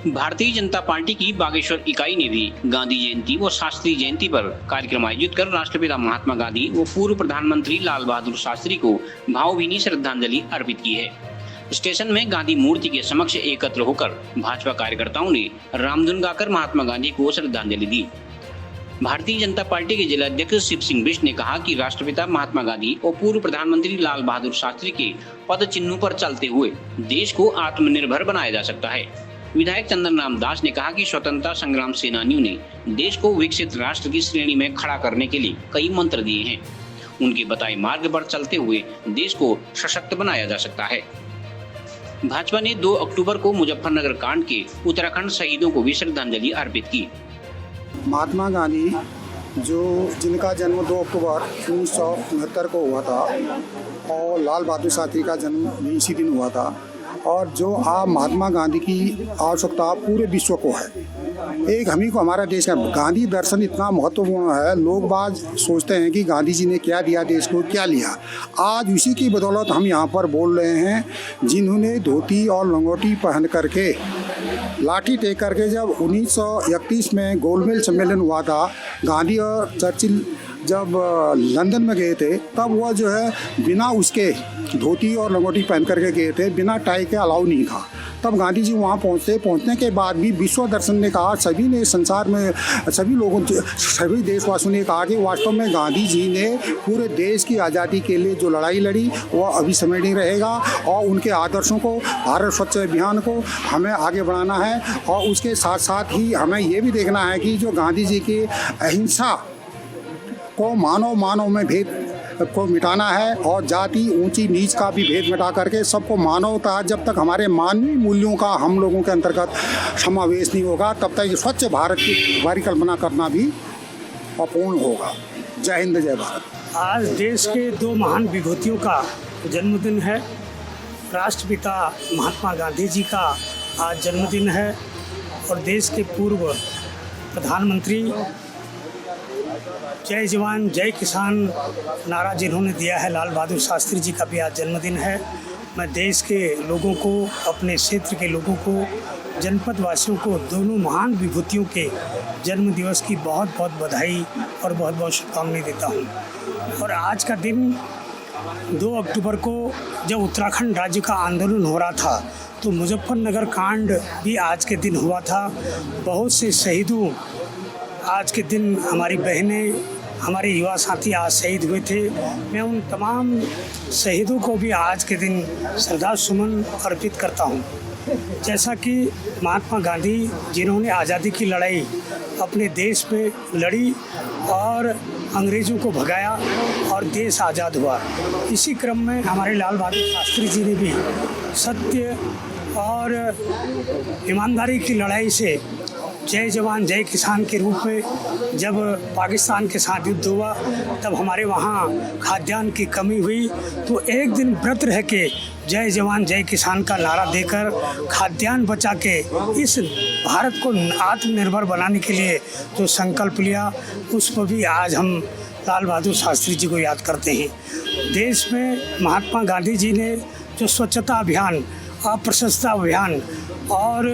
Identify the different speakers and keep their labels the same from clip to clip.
Speaker 1: Bharatiya Janata party की बागेश्वर इकाई ने भी गांधी जयंती व शास्त्री जयंती पर कार्यक्रम आयोजित कर राष्ट्रपिता महात्मा गांधी व पूर्व प्रधानमंत्री लाल बहादुर शास्त्री को भावभीनी श्रद्धांजलि अर्पित की है। स्टेशन में गांधी मूर्ति के समक्ष एकत्र होकर भाजपा कार्यकर्ताओं ने रामधुन गाकर महात्मा गांधी को श्रद्धांजलि दी। भारतीय जनता पार्टी के जिला अध्यक्ष शिव सिंह बिष्ट ने कहा कि राष्ट्रपिता महात्मा गांधी और पूर्व प्रधानमंत्री लाल बहादुर शास्त्री के पद चिन्हों पर चलते हुए देश को आत्मनिर्भर बनाया जा सकता है। विधायक चंदन राम दास ने कहा कि स्वतंत्रता संग्राम सेनानियों ने देश को विकसित राष्ट्र की श्रेणी में खड़ा करने के लिए कई मंत्र दिए हैं। उनके बताए मार्ग पर चलते हुए देश को सशक्त बनाया जा सकता है। भाजपा ने 2 अक्टूबर को मुजफ्फरनगर कांड के उत्तराखंड शहीदों को भी श्रद्धांजलि अर्पित की।
Speaker 2: महात्मा गांधी जिनका जन्म 2 अक्टूबर 1969 को हुआ था और लाल बहादुर शास्त्री का जन्म भी इसी दिन हुआ था, और जो आप महात्मा गांधी की आवश्यकता पूरे विश्व को है। एक हम ही को हमारा देश का गांधी दर्शन इतना महत्वपूर्ण है। लोग बाग सोचते हैं कि गांधी जी ने क्या दिया देश को, क्या लिया। आज उसी की बदौलत हम यहाँ पर बोल रहे हैं, जिन्होंने धोती और लंगोटी पहन करके लाठी टेक करके जब 1931 में गोलमेज सम्मेलन हुआ था, गांधी और चर्चिल जब लंदन में गए थे, तब वह जो है बिना उसके धोती और लंगोटी पहन करके गए थे, बिना टाई के अलाउ नहीं था। तब गांधी जी वहाँ पहुँचने के बाद भी विश्व दर्शन ने कहा, सभी ने संसार में सभी देशवासियों ने कहा कि वास्तव में गांधी जी ने पूरे देश की आज़ादी के लिए जो लड़ाई लड़ी वह अविस्मरणीय रहेगा, और उनके आदर्शों को, भारत स्वच्छ अभियान को हमें आगे बढ़ाना है। और उसके साथ साथ ही हमें ये भी देखना है कि जो गांधी जी की अहिंसा को मानव में भेद को मिटाना है, और जाति ऊंची नीच का भी भेद मिटा करके सबको मानवता, जब तक हमारे मानवीय मूल्यों का हम लोगों के अंतर्गत समावेश नहीं होगा, तब तक स्वच्छ भारत की परिकल्पना करना भी अपूर्ण होगा। जय हिंद, जय भारत।
Speaker 3: आज देश के 2 महान विभूतियों का जन्मदिन है। राष्ट्रपिता महात्मा गांधी जी का आज जन्मदिन है, और देश के पूर्व प्रधानमंत्री जय जवान जय किसान नारा जिन्होंने दिया है, लाल बहादुर शास्त्री जी का भी आज जन्मदिन है। मैं देश के लोगों को, अपने क्षेत्र के लोगों को, जनपद वासियों को दोनों महान विभूतियों के जन्म दिवस की बहुत बहुत बधाई और बहुत बहुत शुभकामनाएं देता हूं। और आज का दिन 2 अक्टूबर को जब उत्तराखंड राज्य का आंदोलन हो रहा था, तो मुजफ्फरनगर कांड भी आज के दिन हुआ था। बहुत से शहीदों, आज के दिन हमारी बहनें, हमारे युवा साथी आज शहीद हुए थे। मैं उन तमाम शहीदों को भी आज के दिन श्रद्धा सुमन अर्पित करता हूं। जैसा कि महात्मा गांधी जिन्होंने आज़ादी की लड़ाई अपने देश में लड़ी और अंग्रेज़ों को भगाया और देश आज़ाद हुआ, इसी क्रम में हमारे लाल बहादुर शास्त्री जी ने भी सत्य और ईमानदारी की लड़ाई से जय जवान जय किसान के रूप में जब पाकिस्तान के साथ युद्ध हुआ, तब हमारे वहाँ खाद्यान्न की कमी हुई, तो एक दिन व्रत रह के जय जवान जय किसान का नारा देकर खाद्यान्न बचा के इस भारत को आत्मनिर्भर बनाने के लिए जो संकल्प लिया, उस पर भी आज हम लाल बहादुर शास्त्री जी को याद करते हैं। देश में महात्मा गांधी जी ने जो स्वच्छता अभियान, अप्रशस्ता अभियान और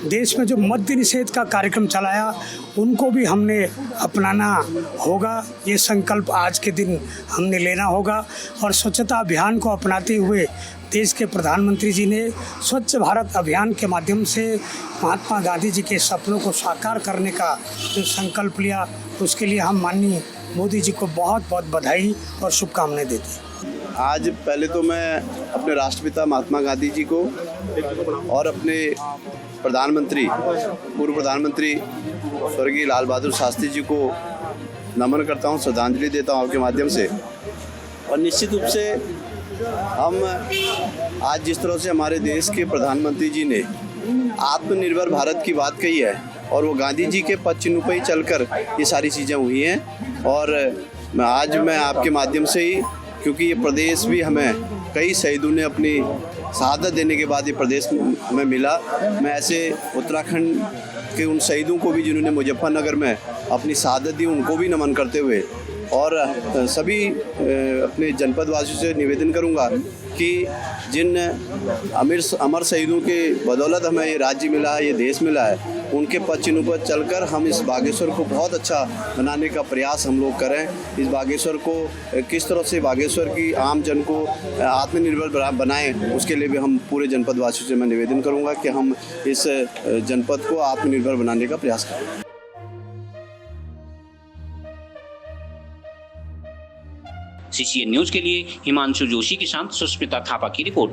Speaker 3: देश में जो मद्य निषेध का कार्यक्रम चलाया, उनको भी हमने अपनाना होगा। ये संकल्प आज के दिन हमने लेना होगा। और स्वच्छता अभियान को अपनाते हुए देश के प्रधानमंत्री जी ने स्वच्छ भारत अभियान के माध्यम से महात्मा गांधी जी के सपनों को साकार करने का जो संकल्प लिया, उसके लिए हम माननीय मोदी जी को बहुत बहुत बधाई और शुभकामनाएं देते हैं।
Speaker 4: आज पहले तो मैं अपने राष्ट्रपिता महात्मा गांधी जी को और अपने प्रधानमंत्री, पूर्व प्रधानमंत्री स्वर्गीय लाल बहादुर शास्त्री जी को नमन करता हूं, श्रद्धांजलि देता हूं आपके माध्यम से। और निश्चित रूप से हम आज जिस तरह से हमारे देश के प्रधानमंत्री जी ने आत्मनिर्भर भारत की बात कही है, और वो गांधी जी के पद चिन्ह पर ही चलकर ये सारी चीज़ें हुई हैं। और आज मैं आपके माध्यम से ही, क्योंकि ये प्रदेश भी हमें कई शहीदों ने अपनी शहादत देने के बाद ये प्रदेश हमें मिला, मैं ऐसे उत्तराखंड के उन शहीदों को भी जिन्होंने मुजफ्फरनगर में अपनी शहादत दी, उनको भी नमन करते हुए और सभी अपने जनपद वासियों से निवेदन करूंगा कि जिन अमर शहीदों के बदौलत हमें ये राज्य मिला है, ये देश मिला है, उनके पद चिन्हों पर चलकर हम इस बागेश्वर को बहुत अच्छा बनाने का प्रयास हम लोग करें। इस बागेश्वर को किस तरह से बागेश्वर की आम जन को आत्मनिर्भर बनाएं, उसके लिए भी हम पूरे जनपद वासियों से मैं निवेदन करूंगा कि हम इस जनपद को आत्मनिर्भर बनाने का प्रयास करें।
Speaker 1: CCN न्यूज के लिए हिमांशु जोशी के साथ सुष्मिता थापा की रिपोर्ट।